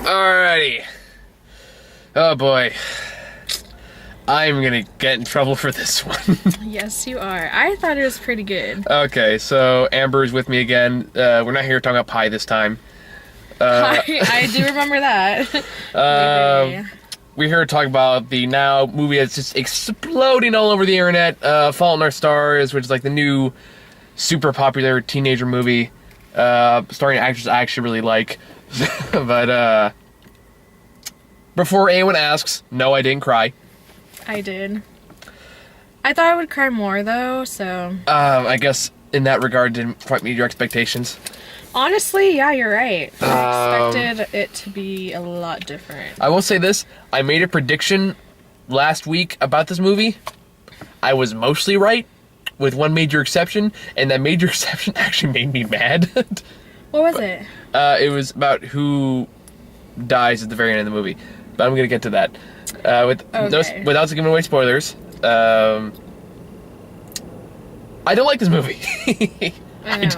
Alrighty. Oh boy. I'm gonna get in trouble for this one. Yes, you are. I thought it was pretty good. Okay, so Amber's with me again. We're not here talking about pie this time. I do remember that. We're here to talk about the now movie that's just exploding all over the internet, Fault in Our Stars, which is like the new super popular teenager movie, starring actors I actually really like. But before anyone asks, no, I didn't cry. I did. I thought I would cry more though, so... I guess in that regard didn't quite meet your expectations. Honestly, yeah, you're right. I expected it to be a lot different. I will say this, I made a prediction last week about this movie. I was mostly right, with one major exception, and that major exception actually made me mad. What was it? It was about who dies at the very end of the movie. But I'm gonna get to that. Without giving away spoilers, I don't like this movie. I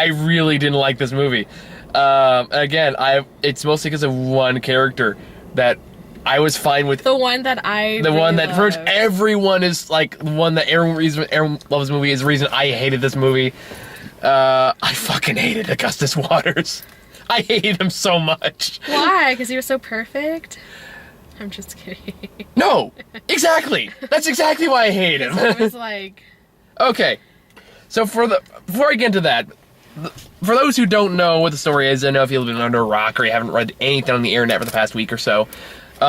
really didn't like this movie. Again, it's mostly because of one character that I was fine with. The one that first everyone is like the one that everyone loves the movie is the reason I hated this movie. I fucking hated Augustus Waters. I hated him so much. Why? Because he was so perfect? I'm just kidding. No! Exactly! That's exactly why I hate him. It was like... Okay. So before I get into that, for those who don't know what the story is, I know if you've been under a rock or you haven't read anything on the internet for the past week or so,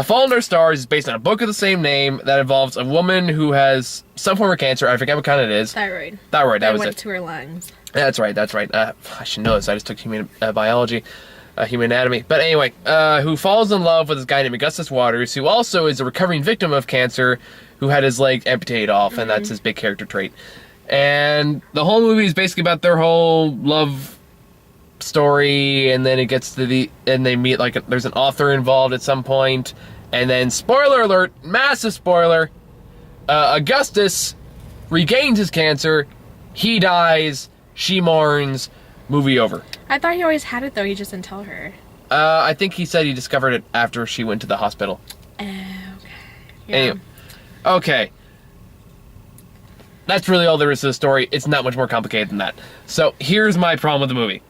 Fault in Our Stars is based on a book of the same name that involves a woman who has some form of cancer. I forget what kind it is. Thyroid. That was it. Went to her lungs. That's right. I should know this. I just took human biology, human anatomy. But anyway, who falls in love with this guy named Augustus Waters, who also is a recovering victim of cancer, who had his leg amputated off, and that's his big character trait. And the whole movie is basically about their whole love story, and then it gets to and they meet, like, there's an author involved at some point, and then, spoiler alert, massive spoiler, Augustus regains his cancer, he dies, she mourns, movie over. I thought he always had it though, he just didn't tell her. I think he said he discovered it after she went to the hospital. Okay. Yeah. Anyway, okay. That's really all there is to the story. It's not much more complicated than that. So, here's my problem with the movie.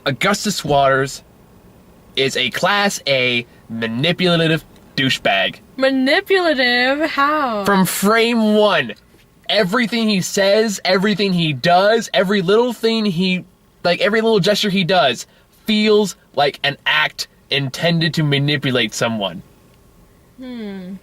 Augustus Waters is a Class A manipulative douchebag. Manipulative? How? From frame one. Everything he says, everything he does, every little thing every little gesture he does feels like an act intended to manipulate someone.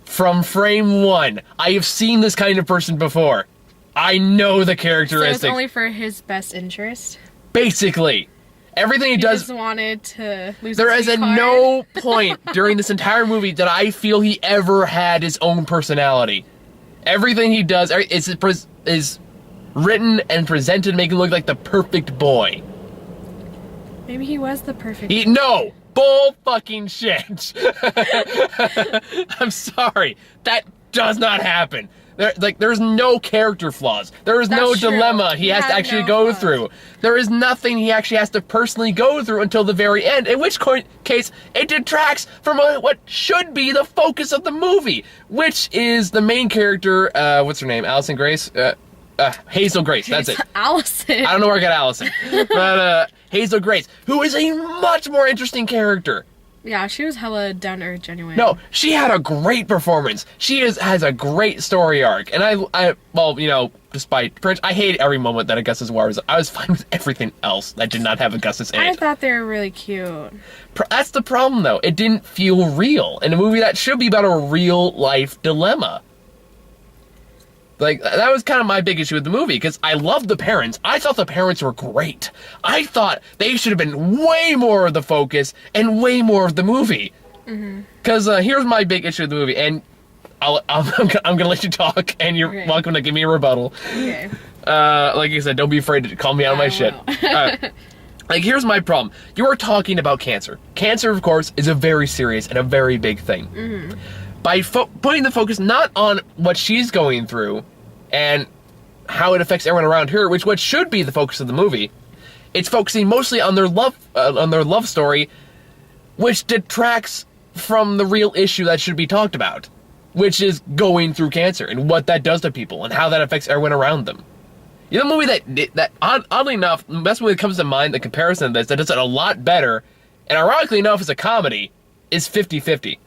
From frame one. I have seen this kind of person before. I know the characteristics. So it's only for his best interest? Basically. Everything he does... He just wanted to lose There his is no point during this entire movie that I feel he ever had his own personality. Everything he does is written and presented to make him look like the perfect boy. Maybe he was the perfect boy. No! Bull fucking shit! I'm sorry. That does not happen. There's no character flaws. There is no dilemma he has to actually go through. There is nothing he actually has to personally go through until the very end, in which case it detracts from what should be the focus of the movie, which is the main character, what's her name, Allison Grace? Hazel Grace, that's it. Allison. I don't know where I got Allison. But, Hazel Grace, who is a much more interesting character. Yeah, she was hella down-to-earth, genuine. No, she had a great performance. She has a great story arc. And despite Prince, I hate every moment that Augustus Waters. I was fine with everything else that did not have Augustus in it. I thought they were really cute. That's the problem, though. It didn't feel real. In a movie that should be about a real-life dilemma. Like, that was kind of my big issue with the movie, because I loved the parents. I thought the parents were great. I thought they should have been way more of the focus and way more of the movie. Because here's my big issue with the movie, and I'm going to let you talk, and you're welcome to give me a rebuttal. Okay. Like I said, don't be afraid to call me out of my shit. Like, here's my problem. You are talking about cancer. Cancer, of course, is a very serious and a very big thing. By putting the focus not on what she's going through and how it affects everyone around her, which what should be the focus of the movie, it's focusing mostly on their love story, which detracts from the real issue that should be talked about, which is going through cancer and what that does to people and how that affects everyone around them. You know, the movie that oddly enough, the best movie that comes to mind, the comparison of this, that does it a lot better, and ironically enough is a comedy, is 50-50.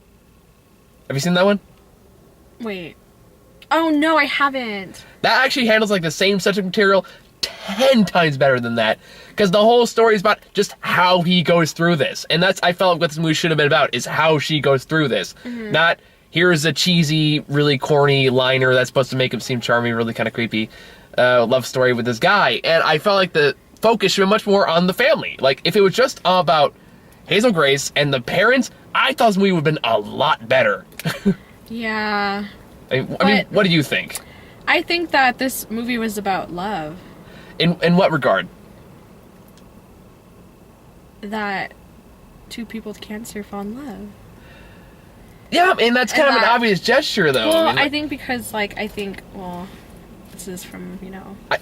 Have you seen that one? Wait. Oh, no, I haven't. That actually handles like the same subject material 10 times better than that. Because the whole story is about just how he goes through this. And that's, I felt like what this movie should have been about, is how she goes through this. Mm-hmm. Not, here's a cheesy, really corny liner that's supposed to make him seem charming, really kind of creepy love story with this guy. And I felt like the focus should be much more on the family. Like, if it was just all about Hazel Grace and the parents, I thought this movie would have been a lot better. Yeah. I mean, what do you think? I think that this movie was about love. In what regard? That two people with cancer fall in love. Yeah, and that's kind of an obvious gesture, though. Well, I mean, I think because, like, this is from,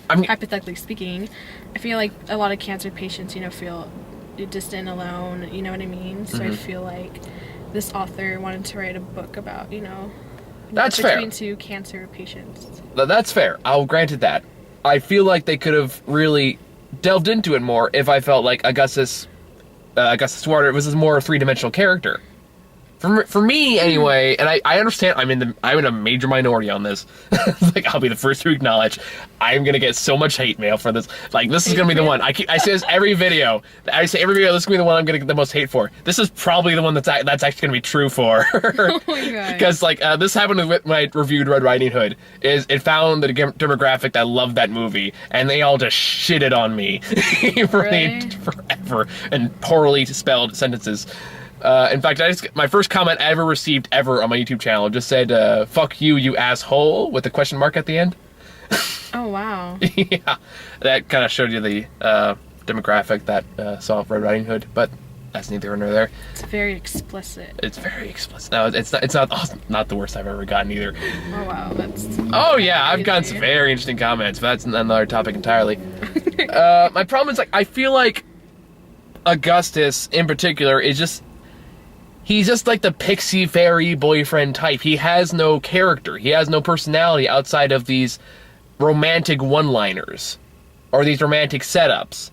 I mean, hypothetically speaking, I feel like a lot of cancer patients, feel distant, alone, you know what I mean? So I feel like this author wanted to write a book about, that's fair. Between two cancer patients. That's fair. I'll grant it that. I feel like they could have really delved into it more if I felt like Augustus Warder was a more three-dimensional character. For me, anyway, and I understand I'm in a major minority on this. Like, I'll be the first to acknowledge I'm gonna get so much hate mail for this. Like, this is gonna be the one. I say this every video. I say every video, this is gonna be the one I'm gonna get the most hate for. This is probably the one that's actually gonna be true for. Oh my god. Because this happened when I reviewed Red Riding Hood. Is it found the demographic that loved that movie, and they all just shitted on me forever and poorly spelled sentences. In fact, my first comment I ever received on my YouTube channel just said, fuck you, you asshole, with a question mark at the end. Oh, wow. Yeah, that kind of showed you the demographic that saw Red Riding Hood, but that's neither here nor there. It's very explicit. It's very explicit. No, it's not the worst I've ever gotten either. Oh, wow, that's... Oh, yeah, I've gotten some very interesting comments, but that's another topic entirely. My problem is, I feel like Augustus, in particular, is just... He's just like the pixie fairy boyfriend type. He has no character. He has no personality outside of these romantic one-liners or these romantic setups.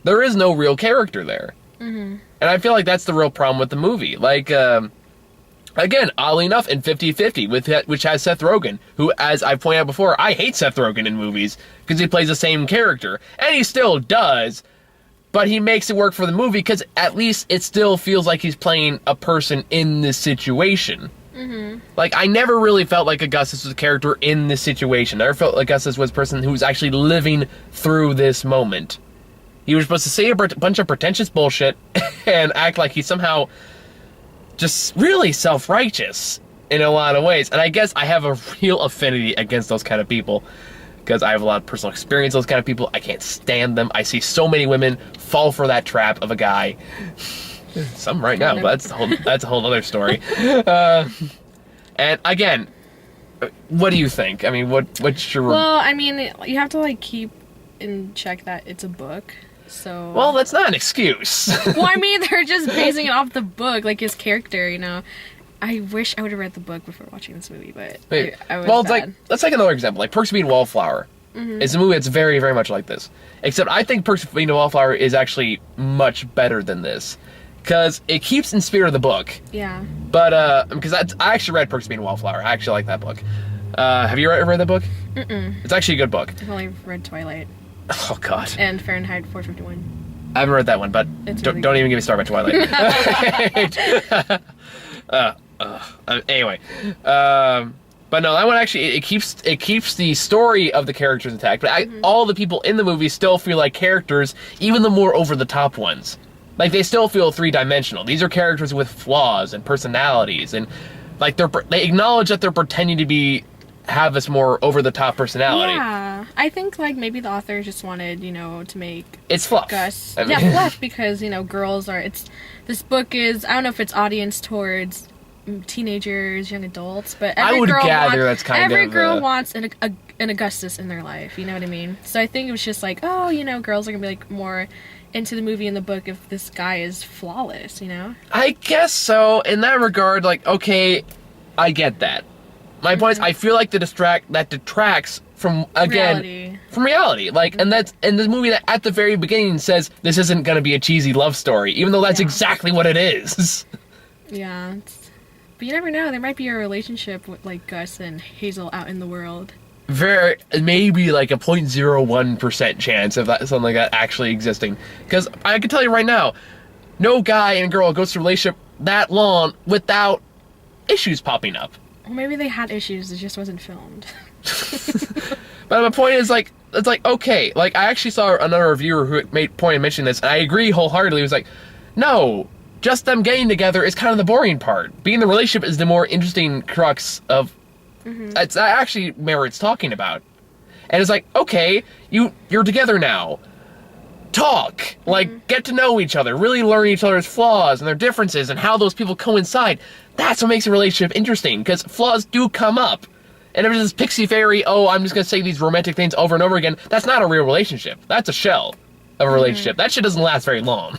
There is no real character there. Mm-hmm. And I feel like that's the real problem with the movie. Like, again, oddly enough, in 50-50, which has Seth Rogen, who, as I pointed out before, I hate Seth Rogen in movies because he plays the same character. And he still does. But he makes it work for the movie because at least it still feels like he's playing a person in this situation. Mm-hmm. Like, I never really felt like Augustus was a character in this situation. I never felt like Augustus was a person who was actually living through this moment. He was supposed to say a bunch of pretentious bullshit and act like he's somehow just really self-righteous in a lot of ways. And I guess I have a real affinity against those kind of people. Because I have a lot of personal experience with those kind of people. I can't stand them. I see so many women fall for that trap of a guy. Some right now, but that's a whole other story. And again, what do you think? I mean, what's your... Well, I mean, you have to, keep in check that it's a book, so... Well, that's not an excuse. Well, I mean, they're just basing it off the book, like his character, I wish I would have read the book before watching this movie, but I was bad. Let's take another example. Like Perks of Being a Wallflower. Mm-hmm. It's a movie that's very, very much like this. Except I think Perks of Being a Wallflower is actually much better than this. Because it keeps in spirit of the book. Yeah. But, because I actually read Perks of Being a Wallflower. I actually like that book. Have you read that book? Mm-mm. It's actually a good book. I've only read Twilight. Oh, God. And Fahrenheit 451. I haven't read that one, but don't even get me started about Twilight. Anyway, but no, that one actually it keeps the story of the characters intact. But all the people in the movie still feel like characters, even the more over the top ones. Like they still feel three-dimensional. These are characters with flaws and personalities, and like they acknowledge that they're pretending to have this more over the top personality. Yeah, I think maybe the author just wanted to make it's fluff. Gus, fluff because girls are. This book is, I don't know if it's audience towards teenagers, young adults, but I would gather that's kind every of girl wants an Augustus in their life. You know what I mean? So I think it was just like, oh, you know, girls are gonna be like more into the movie and the book if this guy is flawless. You know? I guess so. In that regard, like, okay, I get that. My point is, I feel like that detracts from reality. Like, and that's in the movie that at the very beginning says this isn't gonna be a cheesy love story, even though that's exactly what it is. Yeah. But you never know. There might be a relationship with like Gus and Hazel out in the world. Maybe like a 0.01% chance of that, something like that actually existing. Because I can tell you right now, no guy and girl goes through a relationship that long without issues popping up. Well, maybe they had issues. It just wasn't filmed. But my point is, like, it's like, okay, like, I actually saw another reviewer who made point of mentioning this, and I agree wholeheartedly. He was like, no, just them getting together is kind of the boring part. Being in the relationship is the more interesting crux of, that actually merits talking about. And it's like, okay, you're together now. Talk. Like, get to know each other. Really learn each other's flaws and their differences and how those people coincide. That's what makes a relationship interesting, because flaws do come up. And if it's this pixie fairy, oh, I'm just going to say these romantic things over and over again, that's not a real relationship. That's a shell of a relationship. That shit doesn't last very long.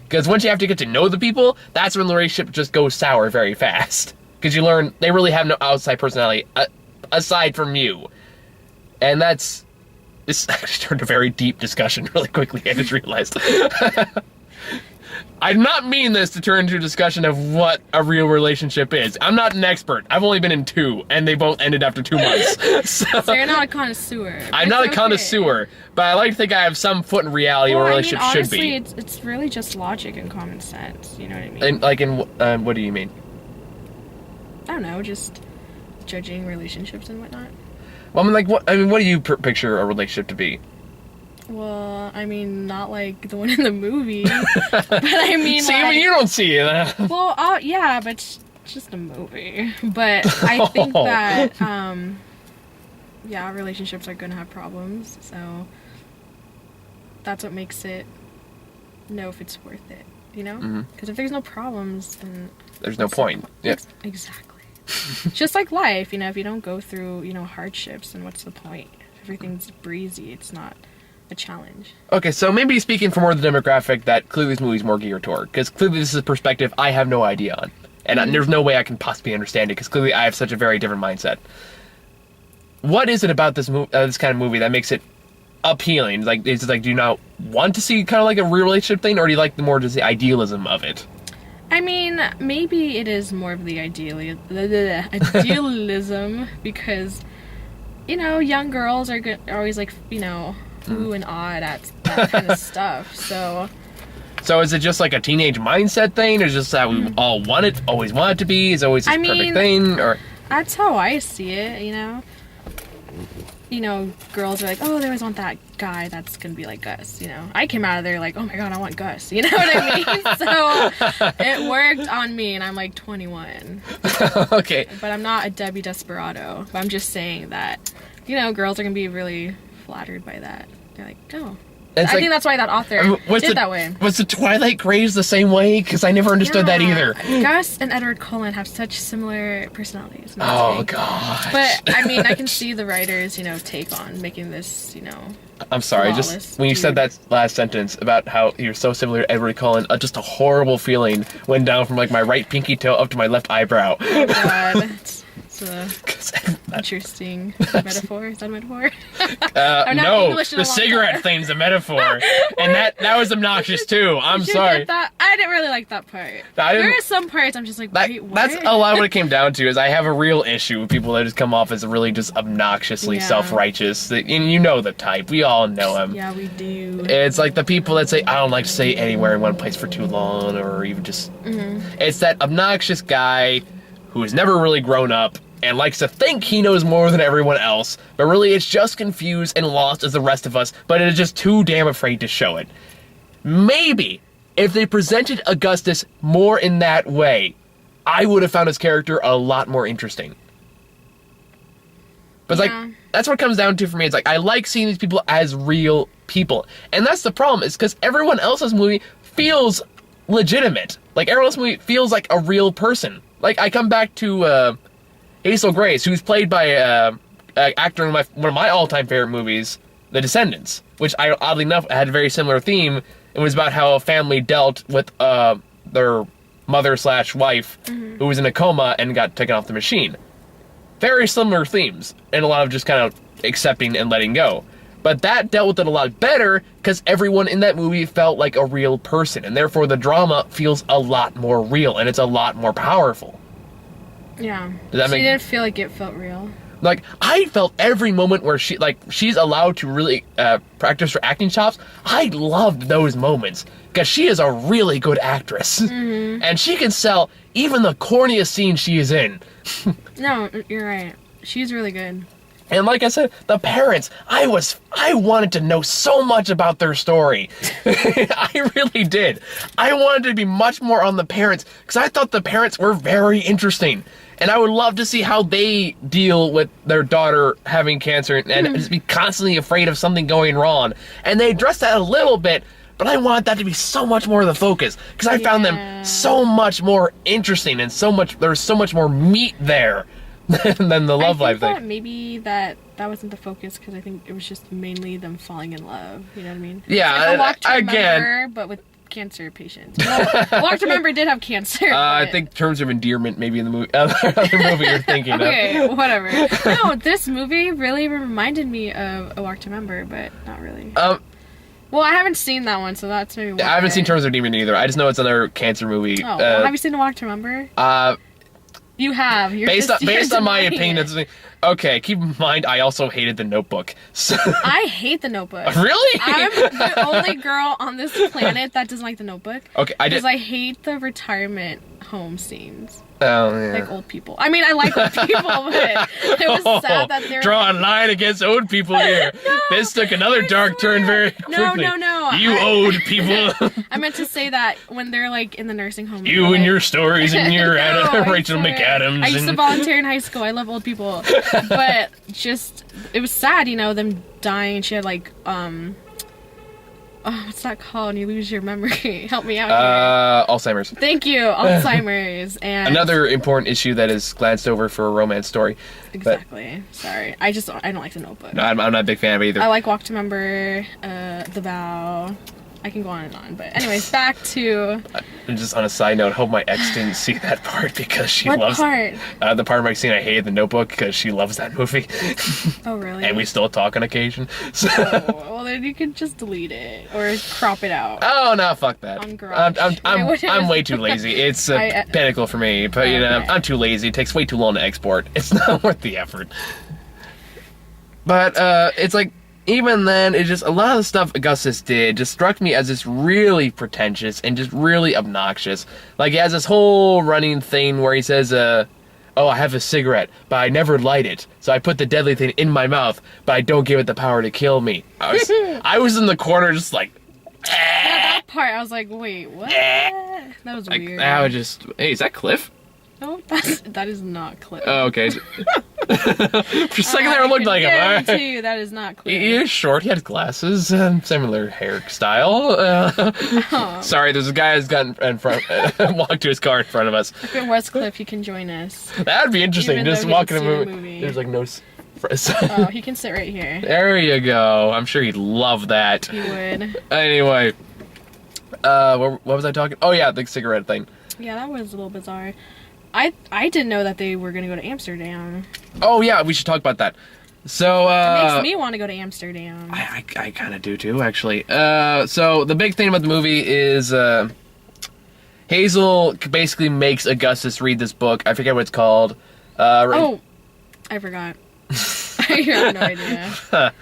Because once you have to get to know the people, that's when the relationship just goes sour very fast. Because you learn they really have no outside personality aside from you. And this actually turned a very deep discussion really quickly, I just realized. I did not mean this to turn into a discussion of what a real relationship is. I'm not an expert. I've only been in 2, and they both ended after 2 months. So you're not a connoisseur. I'm not a connoisseur, but I like to think I have some foot in reality where a relationship should be. Honestly, it's really just logic and common sense. You know what I mean? And what do you mean? I don't know, just judging relationships and whatnot. Well, what do you picture a relationship to be? Well, I mean, not like the one in the movie, but I mean, see, like, you don't see it. Well, yeah, but it's just a movie. But I think that, relationships are gonna have problems, so that's what makes it know if it's worth it, you know? Because if there's no problems, then there's no point. Yeah. Exactly. Just like life, you know, if you don't go through, you know, hardships, then what's the point? If everything's breezy, it's not a challenge. Okay, so maybe speaking for more of the demographic that clearly this movie's more geared toward, because clearly this is a perspective I have no idea on, and there's no way I can possibly understand it, because clearly I have such a very different mindset. What is it about this this kind of movie that makes it appealing? Like, is it like, do you not want to see kind of like a real relationship thing, or do you like just the idealism of it? I mean, maybe it is more of the idealism, because, you know, young girls are always like, you know, ooh and ah at that kind of stuff. So is it just like a teenage mindset thing, or just that we all always want it to be? Is always this perfect thing, or? That's how I see it, you know. You know, girls are like, oh, they always want that guy that's gonna be like Gus, you know. I came out of there like, oh my god, I want Gus, you know what I mean? So it worked on me, and I'm like 21. Okay. But I'm not a Debbie Desperado. But I'm just saying that, you know, girls are gonna be really flattered by that. They're like, oh. I think that's why that author did that way. Was the Twilight Grays the same way? Because I never understood that either. Gus and Edward Cullen have such similar personalities. Oh, gosh. But, I mean, I can see the writers, you know, take on making this, you know, I'm sorry, just when you said that last sentence about how you're so similar to Edward Cullen, just a horrible feeling went down from, like, my right pinky toe up to my left eyebrow. Oh, God. It's a interesting metaphor. Is that a metaphor? No, the cigarette thing's a metaphor, and that was obnoxious too. I'm sorry. I didn't really like that part. There are some parts I'm just like, wait, what? That's a lot of what it came down to. Is I have a real issue with people that just come off as really just obnoxiously self-righteous. And you know the type. We all know them. Yeah, we do. It's like the people that say, I don't like to stay anywhere in one place for too long, or even just. It's that obnoxious guy who has never really grown up and likes to think he knows more than everyone else, but really it's just confused and lost as the rest of us, but it is just too damn afraid to show it. Maybe if they presented Augustus more in that way, I would have found his character a lot more interesting. But it's like, that's what it comes down to for me. It's like, I like seeing these people as real people. And that's the problem, is because everyone else's movie feels legitimate. Like, everyone else in the movie feels like a real person. Like, I come back to Hazel Grace, who's played by an actor in one of my all-time favorite movies, The Descendants, which I, oddly enough, had a very similar theme. It was about how a family dealt with their mother/wife who was in a coma and got taken off the machine. Very similar themes, and a lot of just kind of accepting and letting go. But that dealt with it a lot better because everyone in that movie felt like a real person, and therefore the drama feels a lot more real, and it's a lot more powerful. Yeah. Does that She make- didn't feel like it felt real. Like, I felt every moment where she's allowed to really practice her acting chops. I loved those moments because she is a really good actress. And she can sell even the corniest scene she is in. No, you're right. She's really good. And like I said, the parents, I wanted to know so much about their story. I really did. I wanted to be much more on the parents because I thought the parents were very interesting. And I would love to see how they deal with their daughter having cancer and just be constantly afraid of something going wrong. And they addressed that a little bit, but I wanted that to be so much more of the focus because I found them so much more interesting and there's so much more meat there than the love life thing. Maybe that wasn't the focus because I think it was just mainly them falling in love. You know what I mean? Yeah, Like a Walk to again. Remember, but with cancer patients. Well, Walk to Remember did have cancer. I but- think Terms of Endearment maybe in the movie, other movie you're thinking Okay, of. whatever. No, this movie really reminded me of A Walk to Remember, but not really. Well, I haven't seen that one, so that's maybe why. I haven't seen Terms of Endearment either. I just know it's another cancer movie. Oh, well, have you seen A Walk to Remember? You have. You're Based you're on my denying opinion, it. that's okay. Keep in mind, I also hated The Notebook. So, I hate The Notebook. really? I'm the only girl on this planet that doesn't like The Notebook. Okay, I did. Because I hate the retirement home scenes. Oh, yeah. Like old people. I mean, I like old people, but it was sad that they're Draw a line against old people here. This took another dark turn very quickly. No. You old people. I meant to say that when they're like in the nursing home. You and your stories and your No, Rachel I swear. McAdams. I used to and... volunteer in high school. I love old people. But just, it was sad, you know, them dying. She had like, what's that called when you lose your memory? Help me out here. Alzheimer's. Thank you, Alzheimer's. And Another important issue that is glanced over for a romance story. exactly. Sorry, I don't like The Notebook. No, I'm not a big fan of it either. I like Walk to Remember, The Vow. I can go on and on, but anyways, back to And just on a side note, hope my ex didn't see that part because she what loves part? the part of my scene I hated The Notebook because she loves that movie, Oh really? and we still talk on occasion. So, Oh, well, then you could just delete it or crop it out. oh no, fuck that. On Garage. I'm way too lazy. It's a pinnacle for me, but you know Okay. I'm too lazy. It takes way too long to export. It's not worth the effort. But it's like. Even then, it's just a lot of the stuff Augustus did just struck me as just really pretentious and just really obnoxious. Like, he has this whole running thing where he says, oh, I have a cigarette, but I never light it. So I put the deadly thing in my mouth, but I don't give it the power to kill me. I was in the corner just like, That part, I was like, wait, what? That was weird. I was just, hey, is that Cliff? No, that is not Cliff. Oh, okay. For a second there, it looked like him. All right. guarantee you that is not Cliff. He is short. He has glasses. Similar hairstyle. Sorry, there's a guy who's gotten in front, walked to his car in front of us. If it was Cliff, he can join us. That'd be interesting. Even Just though he walking a didn't see movie. the movie. There's like no. Oh, he can sit right here. There you go. I'm sure he'd love that. He would. Anyway, what was I talking? Oh yeah, the cigarette thing. Yeah, that was a little bizarre. I didn't know that they were gonna go to Amsterdam. Oh yeah, we should talk about that. So It makes me want to go to Amsterdam. I kind of do too, actually. So the big thing about the movie is Hazel basically makes Augustus read this book. I forget what it's called. Oh, I forgot. I have no idea.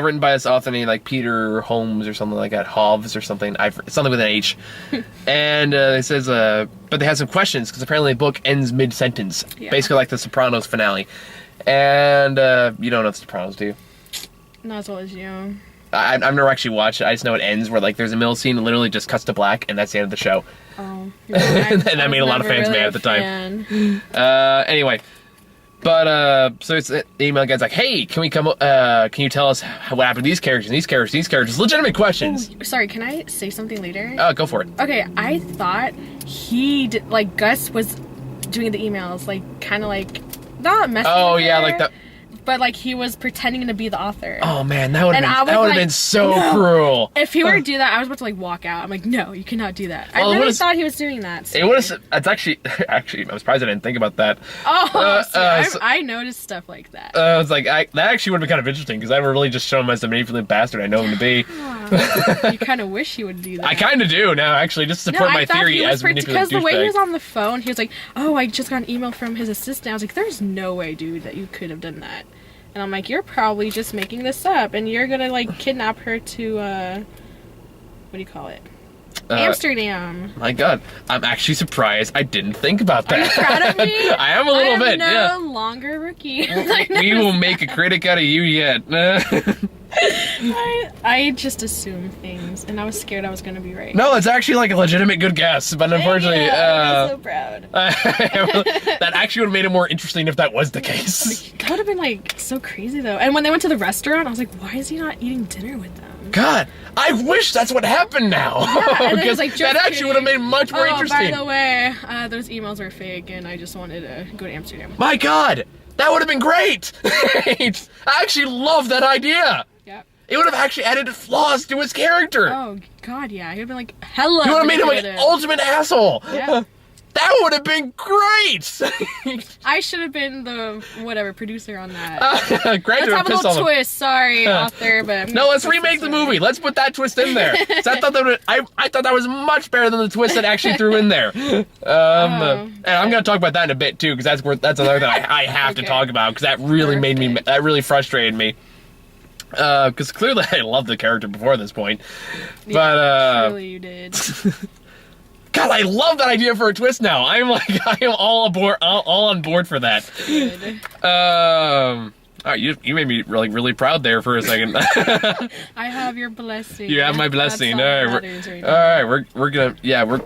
Written by this author named like Peter Holmes or something like that, Hobbs or something. Something with an H. And it says, but they have some questions because apparently the book ends mid-sentence, Yeah. basically like the Sopranos finale. And you don't know the Sopranos, do you? Not as well as you. I've never actually watched it. I just know it ends where like there's a middle scene, and literally just cuts to black, and that's the end of the show. Oh, And that made a lot of fans mad at the time. time. Anyway, But so it's the email guy's like, hey, can we come? Can you tell us what happened to these characters, these characters, these characters? Legitimate questions. Ooh, sorry, can I say something later? Go for it. Okay, I thought he did, like, Gus was doing the emails, like, kind of like, not messing Oh with yeah, her, like that. but like he was pretending to be the author. Oh man, that would And I have was like, been so no. cruel. If he were to do that, I was about to like walk out. I'm like, no, you cannot do that. Well, I really thought he was doing that. So. It would have. It's actually. I'm surprised I didn't think about that. Oh, so- I noticed stuff like that. It's like that actually would have been kind of interesting because I would really just show him as the manipulative bastard I know him to be. You kind of wish he would do that. I kind of do now, actually, just to support my theory as a manipulative because the way he was douchebag. on the phone, he was like, "Oh, I just got an email from his assistant." I was like, "There's no way, dude, that you could have done that." And I'm like, "You're probably just making this up, and you're gonna like kidnap her to what do you call it? Amsterdam." My God, I'm actually surprised I didn't think about that. Are you proud of me? I am a little bit. no Yeah. longer a rookie. We will make a critic out of you yet. I just assume things, and I was scared I was gonna be right. No, it's actually like a legitimate good guess, but unfortunately, I'm so proud. that actually would have made it more interesting if that was the case. That would have been like so crazy though. And when they went to the restaurant, I was like, why is he not eating dinner with them? God, I wish that's what happened now. Yeah, and then Because he's like, that "Just actually would have made much more interesting. By the way, those emails are fake, and I just wanted to go to Amsterdam. My God, that would have been great. I actually love that idea. Yep. It would have actually added flaws to his character. Oh God, yeah. He'd have been like, hello. You would have made him like an ultimate asshole. Yeah. That would have been great. I should have been the whatever producer on that. Granted, Let's have a pissed little off him. twist. Sorry, author, but No, let's remake the movie. Let's put that twist in there. So I thought I thought that was much better than the twist that actually threw in there. And I'm gonna talk about that in a bit too, because that's another thing I have to talk about, because that really made me, that really frustrated me. Because clearly I loved the character before this point, but surely you did. God, I love that idea for a twist now. I am all aboard, all on board for that. Good. All right, you made me really proud there for a second. I have your blessing. You have my blessing. That's All all right, that matters right all now. right,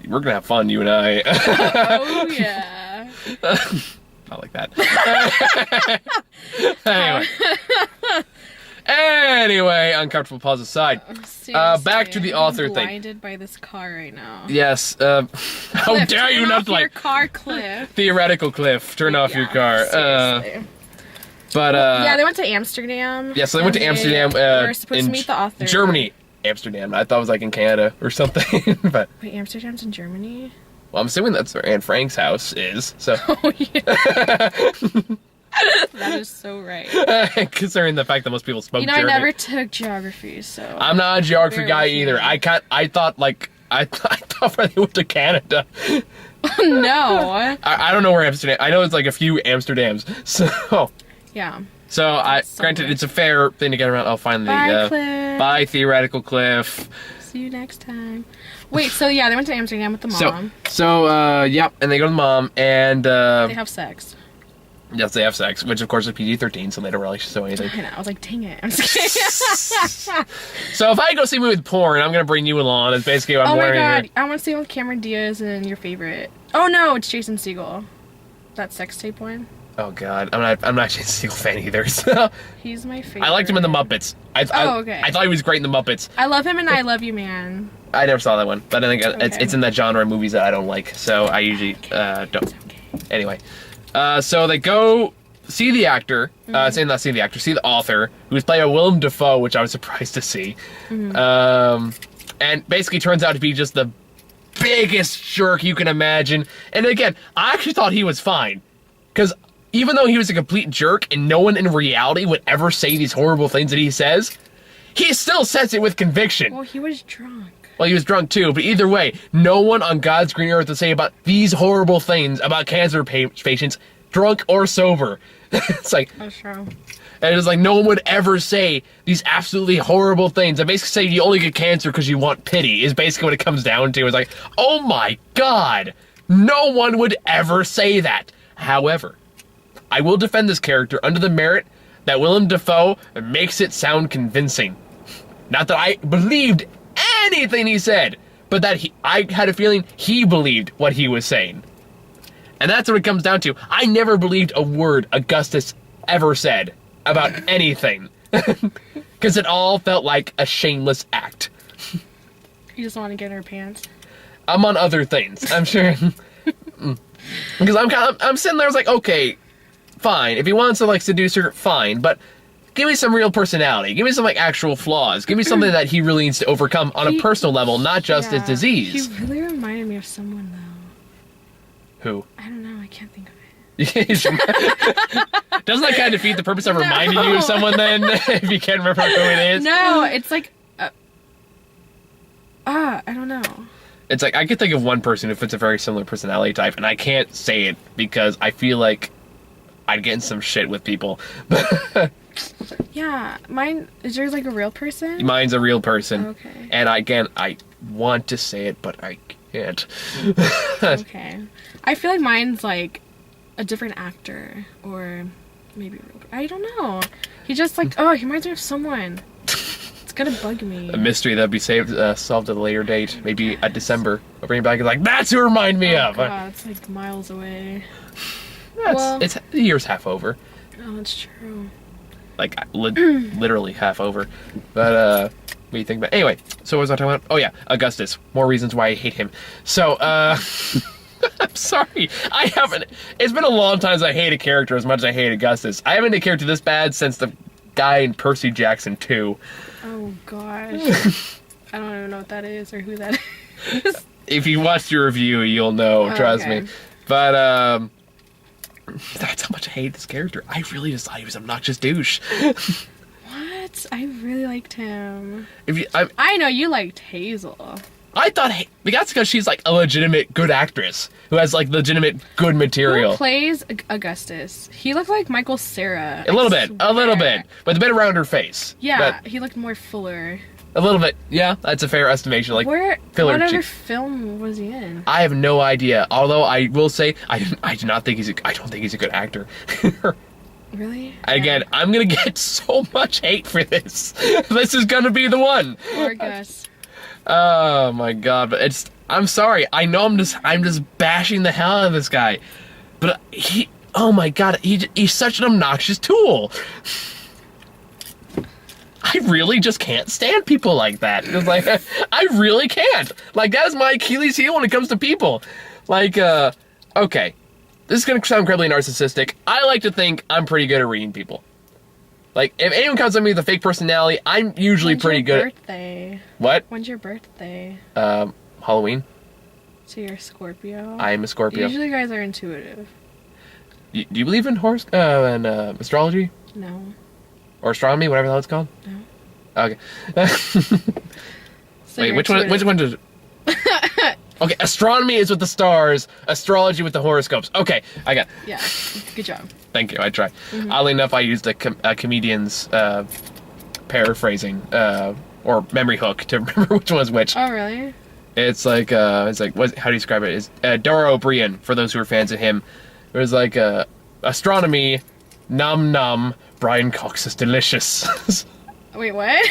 we're gonna have fun, you and I. Oh yeah. I like that. Anyway, uncomfortable pause aside. Seriously, Back to the author I'm thing. blinded by this car right now. Yes. How Cliff, dare you turn not off your like car, Cliff. theoretical Cliff? Turn off your car. Seriously. But yeah, they went to Amsterdam. yeah, so they went to Amsterdam. They were supposed in to meet the author. Germany. Amsterdam. I thought it was like in Canada or something. But Wait, Amsterdam's in Germany? well, I'm assuming that's where Anne Frank's house is. So Oh yeah. That is so right. considering the fact that most people spoke You know, German. I never took geography, so I'm not a geography Bear guy with me. either. I thought I thought they went to Canada. no. I don't know where Amsterdam. I know it's like a few Amsterdams. Yeah. Granted, it's a fair thing to get around. I'll finally. Bye, Cliff. Bye, theoretical Cliff. See you next time. Wait, so yeah, they went to Amsterdam with the mom. Yep, and they go to the mom, and They have sex. yes, they have sex, which of course is PG-13, so they don't really show anything. I know. I was like, dang it. I'm just kidding. So if I go see a movie with porn, I'm gonna bring you along. That's basically what I'm Oh my wearing god, here. I want to see with Cameron Diaz and your favorite. Oh no, it's Jason Segel. That sex tape one. Oh god, I'm not Jason Segel fan either. So He's my favorite. I liked him in the Muppets. Okay. I thought he was great in the Muppets. I love him and I Love You Man. I never saw that one, but I think Okay. it's in that genre of movies that I don't like, so I usually don't. It's okay. Anyway, so they go see the actor, not see the actor, see the author, who's played by Willem Dafoe, which I was surprised to see. And basically turns out to be just the biggest jerk you can imagine. And again, I actually thought he was fine, because even though he was a complete jerk and no one in reality would ever say these horrible things that he says, he still says it with conviction. Well, he was drunk. Well, he was drunk too, but either way, no one on God's green earth would say about these horrible things about cancer patients, drunk or sober. It's like, That's true. and it's like no one would ever say these absolutely horrible things. I basically say you only get cancer because you want pity is basically what it comes down to. It's like, oh my God, no one would ever say that. However, I will defend this character under the merit that Willem Dafoe makes it sound convincing. Not that I believed anything he said, but that I had a feeling he believed what he was saying. And that's what it comes down to. I never believed a word Augustus ever said about anything. Because it all felt like a shameless act. You just want to get in her pants. I'm on other things, I'm sure. Because I'm sitting there, I was like, okay, fine. If he wants to, like, seduce her, fine. But give me some real personality. Give me some, like, actual flaws. Give me something that he really needs to overcome on a personal level, not just his disease. He really reminded me of someone, though. Who? I don't know. I can't think of it. Doesn't that kind of defeat the purpose of reminding you of someone, then? If you can't remember who it is? No, it's like... I don't know. It's like, I could think of one person who fits a very similar personality type, and I can't say it because I feel like I'd get in some shit with people. Yeah, mine... Is yours like a real person? Mine's a real person. Okay. And I want to say it, but I can't. Okay. I feel like mine's like a different actor, or maybe real... I don't know. He just like... Oh, he reminds me of someone. It's gonna bug me. A mystery that'd be solved at a later date. Maybe a December. I'll bring it back and like, that's who remind me of. God, it's like miles away. It's the year's half over. Oh, that's true. Like, literally half over. But, what do you think about... Anyway, so what was I talking about? Oh, yeah, Augustus. More reasons why I hate him. So, I'm sorry. I haven't... It's been a long time since I hate a character as much as I hate Augustus. I haven't hated a character this bad since the guy in Percy Jackson 2. Oh, gosh. I don't even know what that is or who that is. If you watched your review, you'll know. Trust me. But, that's how much I hate this character. I really just thought he was an obnoxious douche. What? I really liked him. I know you liked Hazel. I thought that's because she's like a legitimate good actress who has like legitimate good material. Who plays Augustus? He looked like Michael Cera. A little bit, with a bit around her face. Yeah, he looked more fuller. A little bit, yeah, that's a fair estimation. Like what filler other film was he in? I have no idea. Although I will say, I do not think I don't think he's a good actor. Really? Again, I'm gonna get so much hate for this. This is gonna be the one. Or Gus. Oh my god, but I'm sorry. I know I'm just bashing the hell out of this guy. But oh my god, he's such an obnoxious tool. I really just can't stand people like that. It's like, I really can't. Like, that is my Achilles heel when it comes to people. Like, okay. This is gonna sound incredibly narcissistic. I like to think I'm pretty good at reading people. Like, if anyone comes at me with a fake personality, I'm usually pretty good. When's your birthday? What? When's your birthday? Halloween. So you're a Scorpio? I am a Scorpio. Usually guys are intuitive. Do you believe in astrology? No. Or astronomy, whatever the hell it's called? No. Okay. So wait, which one does... Okay, astronomy is with the stars, astrology with the horoscopes. Okay, I got it. Yeah, good job. Thank you, I tried. Oddly enough, I used a comedian's paraphrasing, or memory hook to remember which one was which. Oh, really? It's like, how do you describe it? It's Dara O'Brien, for those who are fans of him. It was like, astronomy, num num, Brian Cox is delicious. Wait, what?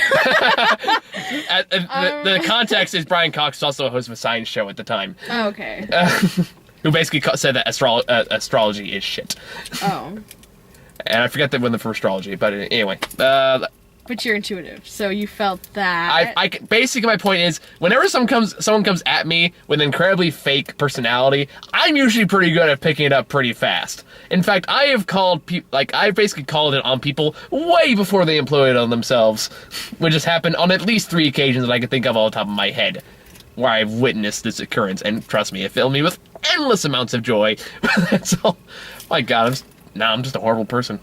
The context is Brian Cox is also a host of a science show at the time. Oh, okay. Who basically said that astrology is shit. Oh. And I forget that when the first astrology, but anyway. But you're intuitive, so you felt that. Basically, my point is, whenever someone comes at me with an incredibly fake personality, I'm usually pretty good at picking it up pretty fast. In fact, I have I've basically called it on people way before they employ it on themselves, which has happened on at least 3 occasions that I can think of off the top of my head, where I've witnessed this occurrence, and trust me, it filled me with endless amounts of joy. That's all. My God, I'm just a horrible person.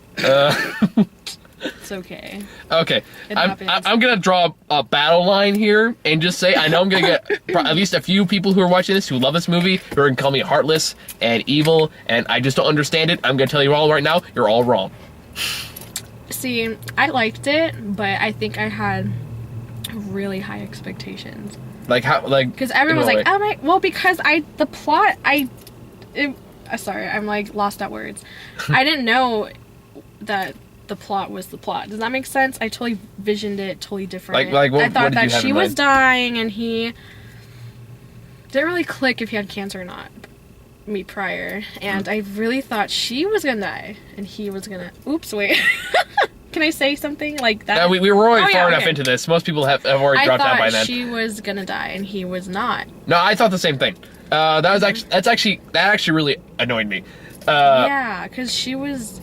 It's okay. Okay, I'm gonna draw a battle line here and just say I know I'm gonna get at least a few people who are watching this who love this movie who are gonna call me heartless and evil, and I just don't understand it. I'm gonna tell you all right now, you're all wrong. See, I liked it, but I think I had really high expectations. Like how? Like because everyone was like, "Oh my!" Well, because sorry, I'm like lost at words. I didn't know that the plot was the plot. Does that make sense? I totally visioned it totally different. Like what, I thought that she was mind? dying and he didn't really click if he had cancer or not. meet prior, and I really thought she was gonna die, and he was gonna. Oops, wait. Can I say something like that? We were already far enough into this. Most people have already dropped out by then. I thought she was gonna die, and he was not. No, I thought the same thing. That actually really annoyed me. Yeah, because she was.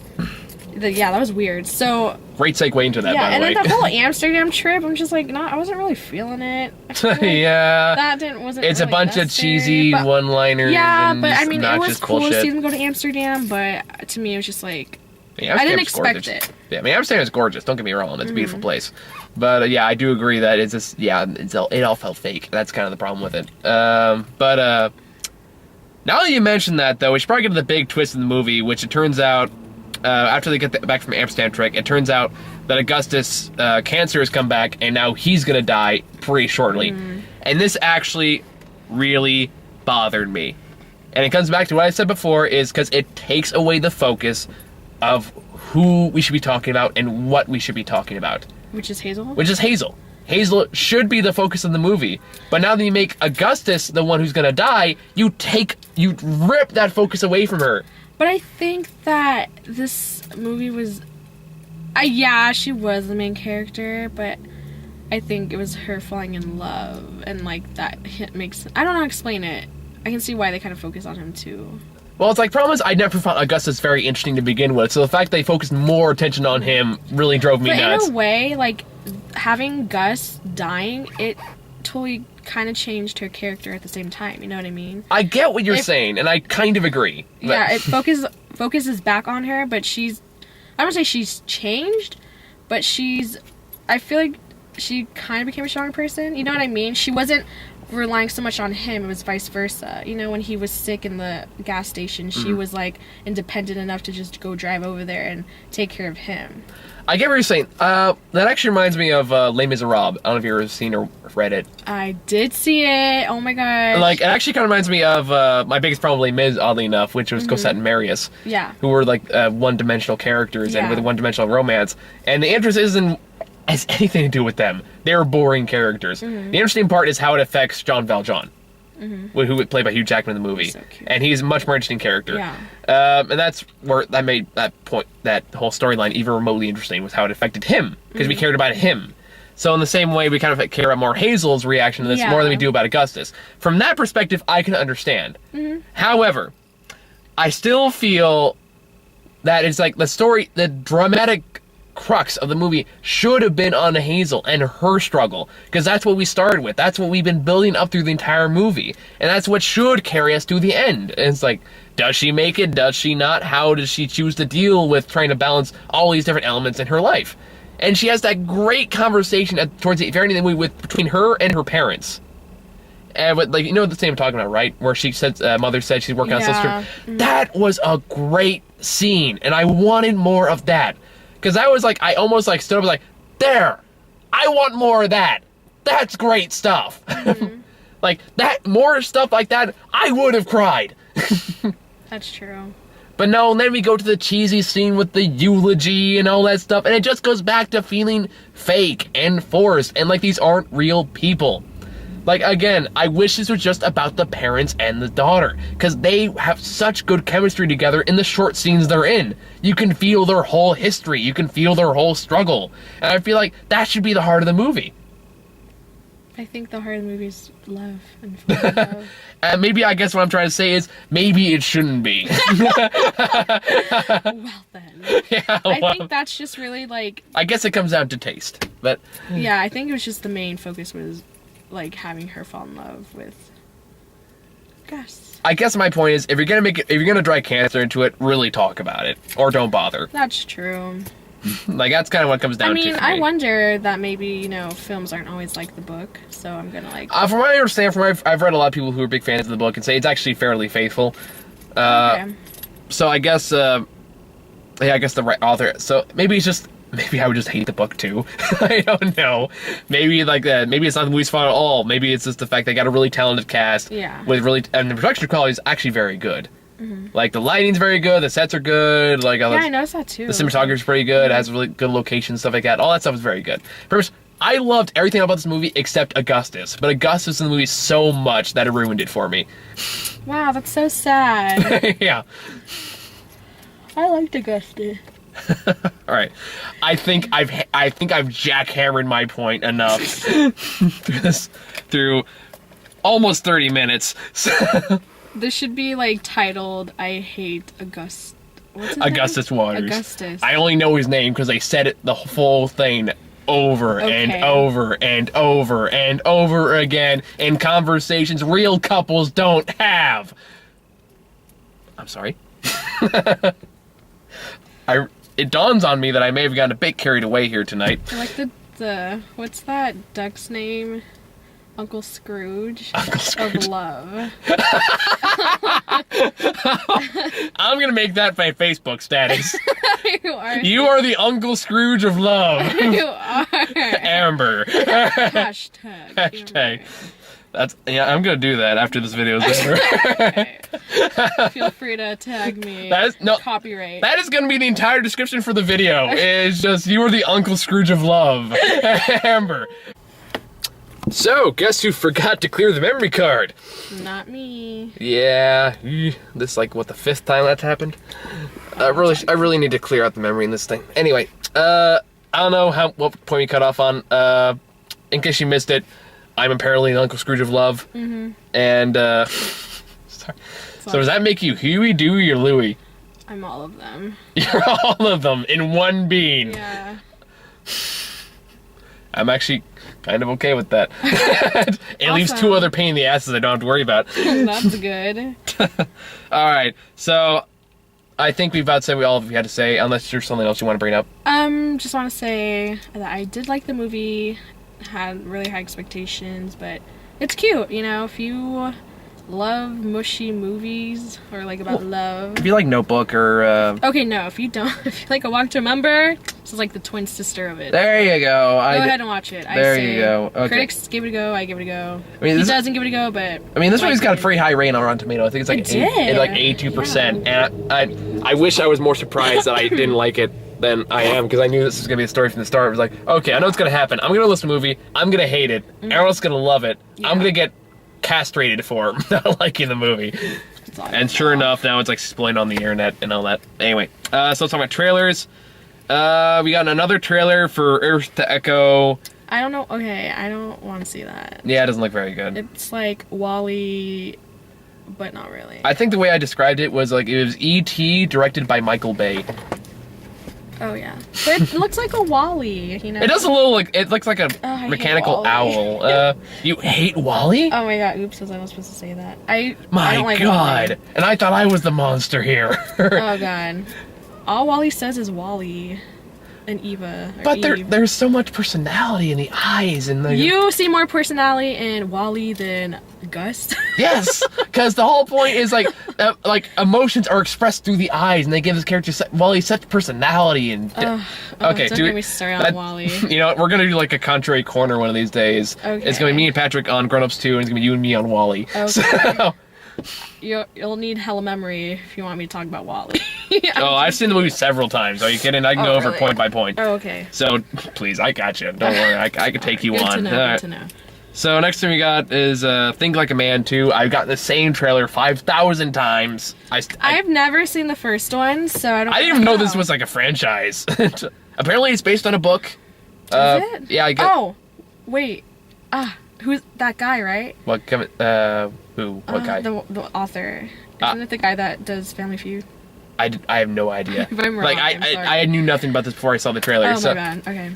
That was weird. So great segue into that. Yeah, by the and way. then the whole Amsterdam trip, I'm just like, I wasn't really feeling it. Like yeah, wasn't. It's really a bunch of cheesy one-liners. Yeah, and but I mean, it was cool bullshit. to see them go to Amsterdam, but to me, it was just like. Yeah, I didn't expect it. Yeah, I mean, Amsterdam is gorgeous. Don't get me wrong; it's a beautiful place. But yeah, I do agree that it's just it all felt fake. That's kind of the problem with it. But now that you mention that, though, we should probably get to the big twist in the movie, which it turns out after they get back from Amsterdam trip, it turns out that Augustus' cancer has come back, and now he's gonna die pretty shortly. And this actually really bothered me. And it comes back to what I said before, is because it takes away the focus of who we should be talking about and what we should be talking about. Which is Hazel? Which is Hazel. Hazel should be the focus of the movie. But now that you make Augustus the one who's gonna die, you rip that focus away from her. But I think that this movie was... she was the main character, but I think it was her falling in love. And, like, that makes... I don't know how to explain it. I can see why they kind of focus on him, too. Well, it's like, problem is, I never found Augustus very interesting to begin with, so the fact they focused more attention on him really drove me nuts. In a way, like, having Gus dying, it totally kind of changed her character at the same time, you know what I mean? I get what you're saying, and I kind of agree. But... Yeah, it focuses back on her, but she's... I don't say she's changed, but I feel like she kind of became a stronger person, you know what I mean? She wasn't relying so much on him, it was vice versa. You know, when he was sick in the gas station, she was like independent enough to just go drive over there and take care of him. I get what you're saying. That actually reminds me of Les Miserables. I don't know if you've ever seen or read it. I did see it. Oh my gosh. Like, it actually kind of reminds me of my biggest problem with Les Mis, oddly enough, which was Cosette and Marius. Yeah. Who were like one-dimensional characters and with a one-dimensional romance. And the interest has anything to do with them. They were boring characters. The interesting part is how it affects Jean Valjean, who was played by Hugh Jackman in the movie. So cute. And he's a much more interesting character. Yeah. And that's where that made that whole storyline even remotely interesting, was how it affected him, because we cared about him. So in the same way, we kind of care about more Hazel's reaction to this more than we do about Augustus. From that perspective, I can understand. However, I still feel that it's like the dramatic crux of the movie should have been on Hazel and her struggle, because that's what we started with. That's what we've been building up through the entire movie, and that's what should carry us to the end. And it's like, does she make it? Does she not? How does she choose to deal with trying to balance all these different elements in her life? And she has that great conversation towards the very end of the movie between her and her parents. And but, like, you know the same I'm talking about, right? Where she said, mother said she's working on sister. That was a great scene, and I wanted more of that. Because I almost like stood up and was like, there! I want more of that! That's great stuff! Like, more stuff like that, I would have cried! That's true. But no, and then we go to the cheesy scene with the eulogy and all that stuff, and it just goes back to feeling fake and forced, and like these aren't real people. Like, again, I wish this was just about the parents and the daughter, because they have such good chemistry together in the short scenes they're in. You can feel their whole history, you can feel their whole struggle, and I feel like that should be the heart of the movie. I think the heart of the movie is love and love. And maybe, I guess what I'm trying to say is, maybe it shouldn't be. Well then. Yeah, I think that's just really like... I guess it comes down to taste, but... Yeah, I think it was just the main focus was like having her fall in love with Gus. I guess my point is, if you're gonna drag cancer into it, really talk about it, or don't bother. That's true. Like, that's kind of what it comes down to. I mean, for I me. wonder that maybe, films aren't always like the book, so I'm gonna like... From what I understand, I've read a lot of people who are big fans of the book and say it's actually fairly faithful. Okay. So I guess, I guess the right author. So maybe I would just hate the book too. I don't know. Maybe maybe it's not the movie's fault at all. Maybe it's just the fact they got a really talented cast. Yeah. And the production quality is actually very good. Like, the lighting's very good, the sets are good, like... I noticed that too. The cinematography's pretty good, it has really good locations, stuff like that. All that stuff is very good. Pretty much I loved everything about this movie except Augustus. But Augustus in the movie so much that it ruined it for me. Wow, that's so sad. Yeah. I liked Augustus. All right. I think I've jackhammered my point enough through almost 30 minutes. This should be like titled "I Hate Augustus." What's his Augustus name? Waters. Augustus. I only know his name because they said it the full thing over and over and over and over again in conversations real couples don't have. I'm sorry. It dawns on me that I may have gotten a bit carried away here tonight. I like the what's that duck's name? Uncle Scrooge. Uncle Scrooge. Of love. I'm gonna make that my Facebook status. You are. You are the Uncle Scrooge of love. You are. Amber. Hashtag. Hashtag. Yeah, I'm gonna do that after this video is over. Okay. Feel free to tag me. Copyright. That is gonna be the entire description for the video. It's just, you are the Uncle Scrooge of love. Amber. So, guess who forgot to clear the memory card? Not me. Yeah, this is like, what, the 5th time that's happened? I really need to clear out the memory in this thing. Anyway, I don't know what point we cut off on. In case you missed it, I'm apparently an Uncle Scrooge of love. Mm-hmm. And, sorry. So does that make you Huey, Dewey, or Louie? I'm all of them. You're all of them in one being. Yeah. I'm actually kind of okay with that. It leaves 2 other pain in the asses I don't have to worry about. That's good. Alright, so I think we've about said all we had to say, unless there's something else you want to bring up. Just want to say that I did like the movie, had really high expectations, but it's cute, you know, if you love mushy movies or like about love. If you like Notebook or Okay, no, if you don't, if you like A Walk to Remember, this is like the twin sister of it. There you go. Go ahead and watch it. There you go. Okay. Critics give it a go, I give it a go. I mean, he doesn't give it a go, but I mean, this movie's got a pretty high rating on Rotten Tomatoes. I think it's like it's like 82%. Yeah. And I wish I was more surprised that I didn't like it than I am, because I knew this was gonna be a story from the start. It was like, okay, I know it's gonna happen. I'm gonna listen to the movie. I'm gonna hate it. Everyone's gonna love it. Yeah. I'm gonna get castrated for not liking the movie. And sure enough, now it's like explained on the internet and all that. Anyway, so let's talk about trailers. We got another trailer for Earth to Echo. I don't know. Okay, I don't want to see that. Yeah, it doesn't look very good. It's like WALL-E, but not really. I think the way I described it was like it was E.T. directed by Michael Bay. Oh yeah, but it looks like a WALL-E, you know. It does a little like, it looks like a mechanical owl. You hate WALL-E? Oh my god, oops, I was not supposed to say that. I don't like god, WALL-E. And I thought I was the monster here. Oh god, all WALL-E says is WALL-E and Eva. But there's so much personality in the eyes and the. You see more personality in WALL-E than Gus. Yes, because the whole point is like emotions are expressed through the eyes, and they give this character WALL-E such personality and. Okay, don't get me started on WALL-E. You know what? We're gonna do like a contrary corner one of these days. Okay. It's gonna be me and Patrick on Grown Ups 2, and it's gonna be you and me on WALL-E. Okay. So, You'll need hella memory if you want me to talk about WALL-E. Oh, I've seen the movie several times. Are you kidding? I can go over point by point. Oh, okay. So, please, I got you. Don't worry. I can take you on. Good to know. So, next thing we got is Think Like a Man 2. I've gotten the same trailer 5,000 times. I've never seen the first one, so I didn't even know this was like a franchise. Apparently, it's based on a book. Is it? Yeah, I guess. Oh, wait. Who's that guy, right? What, Kevin? Who? What guy? The author. Isn't it the guy that does Family Feud? I have no idea. If I'm wrong, like, I knew nothing about this before I saw the trailer. Oh, my bad. Okay.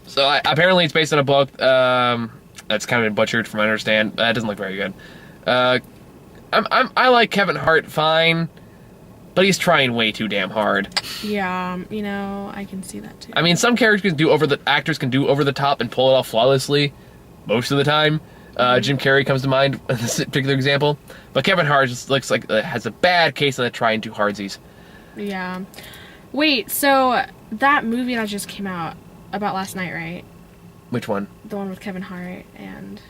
So, apparently it's based on a book. That's kind of been butchered from what I understand. That doesn't look very good. I like Kevin Hart fine, but he's trying way too damn hard. Yeah, you know, I can see that too. I mean, some actors can do over the top and pull it off flawlessly most of the time. Jim Carrey comes to mind in this particular example. But Kevin Hart just looks like has a bad case of the trying too hardsies. Yeah. Wait, so that movie that just came out about last night, right? Which one? The one with Kevin Hart and...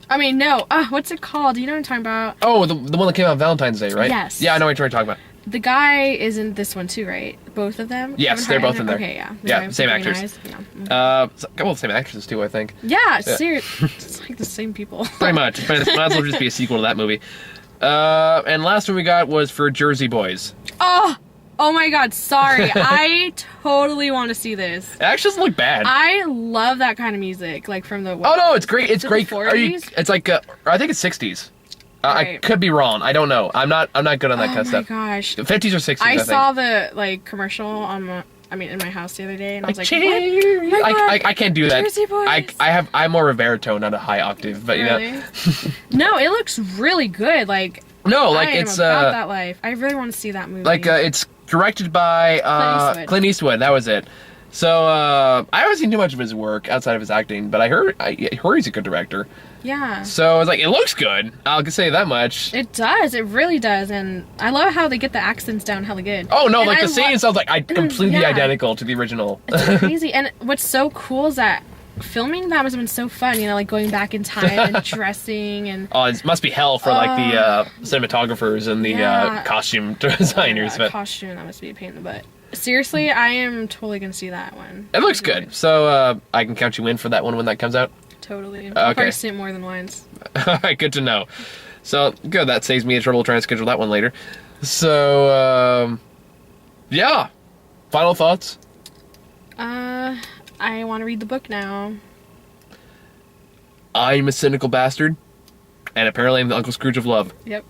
I mean, no. What's it called? Do you know what I'm talking about? Oh, the one that came out on Valentine's Day, right? Yes. Yeah, I know what you're talking about. The guy is in this one too, right? Both of them? Yes, they're both in there. Okay, yeah. Yeah, same Green actors. eyes. Yeah. Well, same actresses too, I think. Yeah, seriously. It's like the same people. Pretty much. But it might as well just be a sequel to that movie. And last one we got was for Jersey Boys. Oh my god, sorry. I totally want to see this. It actually doesn't look bad. I love that kind of music, like from the... Oh no, it's great. It's great. The 40s? It's like, I think it's 60s. I Right. could be wrong. I don't know. I'm not good on that kind of stuff. Oh my gosh. 50s or 60s, I I think. saw the, like, commercial on in my house the other day, and I was like, Cheers. what? Oh my God. I can't do that. Jersey Boys. I'm more of a baritone, not a high octave, but you know. Really? No, it looks really good. Like, No, like I am it's about that life. I really want to see that movie. like it's directed by Clint Eastwood. That was it. So I haven't seen too much of his work outside of his acting, but I heard he's a good director. Yeah. So I was like, it looks good. I'll say that much. It does. It really does. And I love how they get the accents down hella good. Oh no, And like I the scene sounds like completely Yeah. identical to the original. It's crazy. And what's so cool is that filming that must have been so fun, you know, like going back in time and dressing and... Oh, it must be hell for like the cinematographers and the Yeah. costume designers. But costume, that must be a pain in the butt. Seriously, I am totally gonna see that one. it looks good. So I can count you in for that one when that comes out. Totally. I'll Okay. probably see it more than once. Alright, good to know. So, good, that saves me the trouble trying to schedule that one later. So, yeah. Final thoughts? I want to read the book now. I'm a cynical bastard, and apparently I'm the Uncle Scrooge of love. Yep.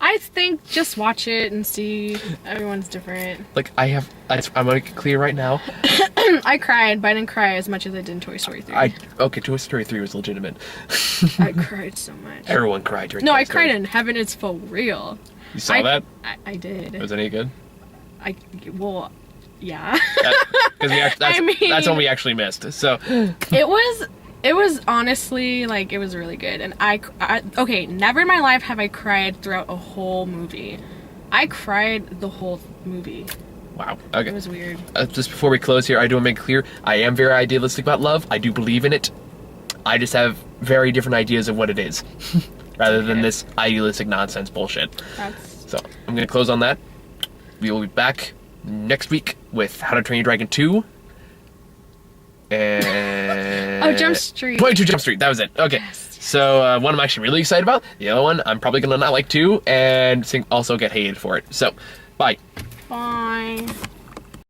I think just watch it and see. Everyone's different. Like, I'm gonna make it clear right now. I cried, but I didn't cry as much as I did in Toy Story 3. Okay, Toy Story 3 was legitimate. I cried so much. Everyone cried during No, Toy I Story. cried in Heaven Is For Real. You saw that? I did. Was it any good? Well, yeah. Because I mean- that's when we actually missed. So, It was honestly, like, it was really good. And okay, never in my life have I cried throughout a whole movie. I cried the whole movie. wow. Okay. It was weird. Just before we close here, I do want to make clear, I am very idealistic about love. I do believe in it. I just have very different ideas of what it is. Rather than this idealistic nonsense bullshit. So, I'm going to close on that. We will be back next week with How to Train Your Dragon 2. And... Oh, Jump Street. 22 Jump Street, that was it. Okay. Yes. So, one I'm actually really excited about. The other one, I'm probably going to not like too. And also get hated for it. So, bye. Bye.